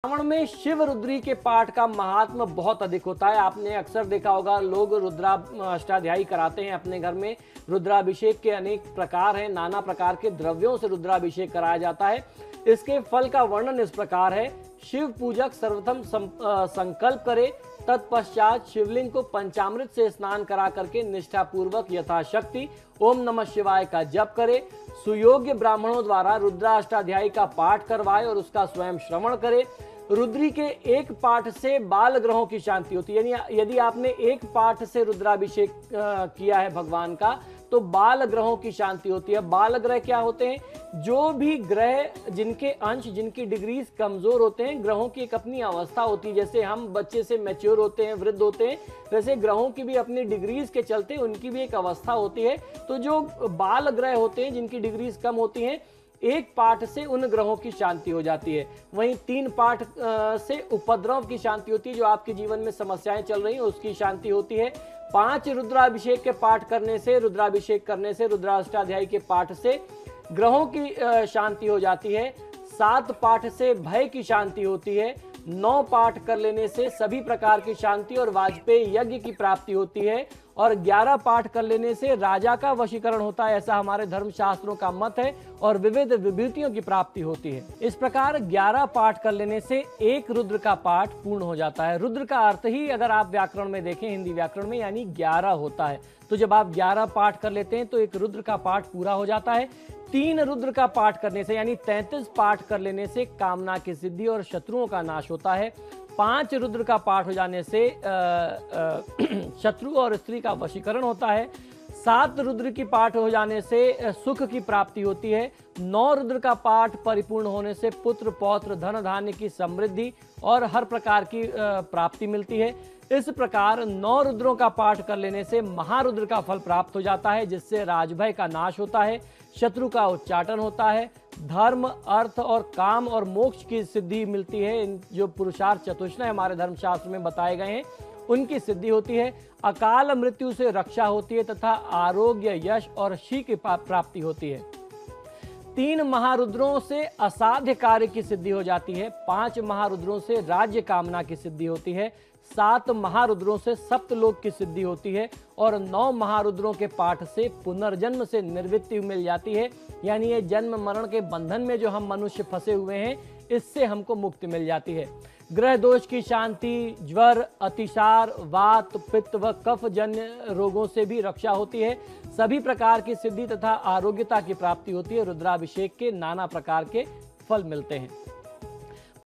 श्रावण में शिव रुद्री के पाठ का महात्म बहुत अधिक होता है। आपने अक्सर देखा होगा, लोग रुद्रा अष्टाध्यायी कराते हैं अपने घर में। रुद्राभिषेक के अनेक प्रकार हैं, नाना प्रकार के द्रव्यों से रुद्राभिषेक कराया जाता है। इसके फल का वर्णन इस प्रकार है। शिव पूजक सर्वप्रथम संकल्प करे, तत्पश्चात शिवलिंग को पंचामृत से स्नान करा करके निष्ठा पूर्वक यथाशक्ति ओम नमः शिवाय का जप करे। सुयोग्य ब्राह्मणों द्वारा रुद्राष्टाध्यायी का पाठ करवाए और उसका स्वयं श्रवण करे। रुद्री के एक पाठ से बाल ग्रहों की शांति होती है। यानी यदि आपने एक पाठ से रुद्राभिषेक किया है भगवान का, तो बाल ग्रहों की शांति होती है। बाल ग्रह क्या होते हैं? जो भी ग्रह जिनके अंश, जिनकी डिग्रीज कमजोर होते हैं। ग्रहों की एक अपनी अवस्था होती है। जैसे हम बच्चे से मैच्योर होते हैं, वृद्ध होते हैं, वैसे ग्रहों की भी अपनी डिग्रीज के चलते उनकी भी एक अवस्था होती है। तो जो बाल ग्रह होते हैं, जिनकी डिग्रीज कम होती हैं, एक पाठ से उन ग्रहों की शांति हो जाती है। वहीं 3 पाठ से उपद्रव की शांति होती है। जो आपके जीवन में समस्याएं चल रही हैं उसकी शांति होती है। 5 रुद्राभिषेक के पाठ करने से, रुद्राभिषेक करने से, रुद्राष्टाध्यायी के पाठ से ग्रहों की शांति हो जाती है। 7 पाठ से भय की शांति होती है। 9 पाठ कर लेने से सभी प्रकार की शांति और वाजपेयी यज्ञ की प्राप्ति होती है। और 11 पाठ कर लेने से राजा का वशीकरण होता है, ऐसा हमारे धर्मशास्त्रों का मत है, और विविध विभूतियों की प्राप्ति होती है। इस प्रकार 11 पाठ कर लेने से एक रुद्र का पाठ पूर्ण हो जाता है। रुद्र का अर्थ ही अगर आप व्याकरण में देखें, हिंदी व्याकरण में, यानी 11 होता है। तो जब आप 11 पाठ कर लेते हैं तो एक रुद्र का पाठ पूरा हो जाता है। 3 रुद्र का पाठ करने से, यानी 33 पाठ कर लेने से कामना की सिद्धि और शत्रुओं का नाश होता है। 5 रुद्र का पाठ हो जाने से शत्रु और स्त्री का वशीकरण होता है। 7 रुद्र की पाठ हो जाने से सुख की प्राप्ति होती है। 9 रुद्र का पाठ परिपूर्ण होने से पुत्र पौत्र धन धान्य की समृद्धि और हर प्रकार की प्राप्ति मिलती है। इस प्रकार 9 रुद्रों का पाठ कर लेने से महारुद्र का फल प्राप्त हो जाता है, जिससे राजभय का नाश होता है, शत्रु का उच्चाटन होता है, धर्म, अर्थ और काम और मोक्ष की सिद्धि मिलती है। इन जो पुरुषार्थ चतुष्टय हमारे धर्मशास्त्र में बताए गए हैं उनकी सिद्धि होती है। अकाल मृत्यु से रक्षा होती है तथा आरोग्य, यश और श्री की प्राप्ति होती है। 3 महारुद्रों से असाध्य कार्य की सिद्धि हो जाती है। 5 महारुद्रों से राज्य कामना की सिद्धि होती है। 7 महारुद्रों से सप्तलोक की सिद्धि होती है। और 9 महारुद्रों के पाठ से पुनर्जन्म से निवृत्ति मिल जाती है। यानी ये जन्म मरण के बंधन में जो हम मनुष्य फंसे हुए हैं, इससे हमको मुक्ति मिल जाती है। ग्रह दोष की शांति, ज्वर, अतिसार, वात, पित्त व कफ जन्य रोगों से भी रक्षा होती है। सभी प्रकार की सिद्धि तथा आरोग्यता की प्राप्ति होती है। रुद्राभिषेक के नाना प्रकार के फल मिलते हैं।